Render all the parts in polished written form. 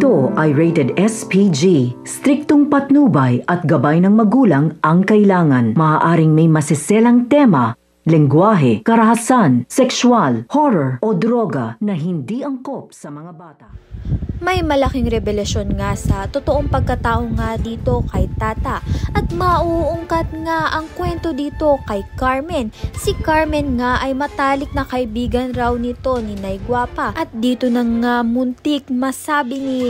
Ito ay rated SPG. Striktong patnubay at gabay ng magulang ang kailangan. Maaaring may masiselang tema, lengguwahe, karahasan, sexual, horror o droga na hindi angkop sa mga bata. May malaking revelasyon nga sa totoong pagkatao nga dito kay Tata at mauungkat nga ang kwento dito kay Carmen. Si Carmen nga ay matalik na kaibigan raw nito ni Nay Guapa at dito na nga muntik masabi ni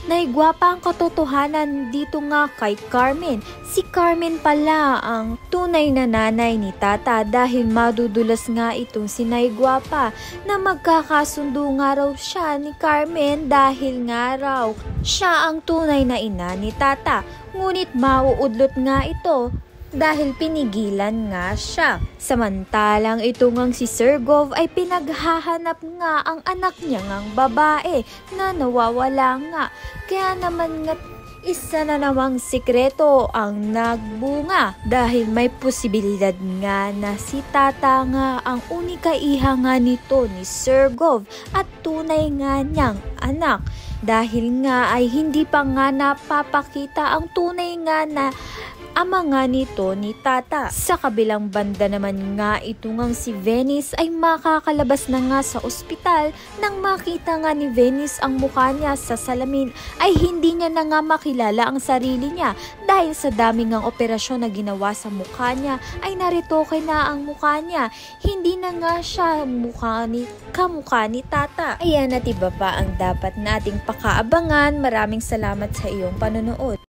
Nay Guapa ang katotohanan dito nga kay Carmen. Si Carmen pala ang tunay na nanay ni Tata dahil madudulas nga itong si Nay Guapa na magkakasundo nga raw siya ni Carmen dahil nga raw siya ang tunay na ina ni Tata. Ngunit mauudlot nga ito dahil pinigilan nga siya. Samantalang ito ngang si Sir Gov ay pinaghahanap nga ang anak niya ngang babae na nawawala nga. Kaya naman nga isa na namang sikreto ang nagbunga dahil may posibilidad nga na si Tata nga ang unika iha nga nito ni Sir Gov at tunay nga niyang anak. Dahil nga ay hindi pa nga napapakita ang tunay nga na ama nga nito ni Tata. Sa kabilang banda naman nga ito ngang si Venice ay makakalabas na nga sa ospital nang makita nga ni Venice ang mukha niya sa salamin ay hindi niya na nga makilala ang sarili niya dahil sa dami ngang operasyon na ginawa sa mukha niya ay naritoke na ang mukha niya. Hindi na nga siya kamukha ni Tata. Ayan at iba pa ang dapat nating pakaabangan. Maraming salamat sa iyong panonood.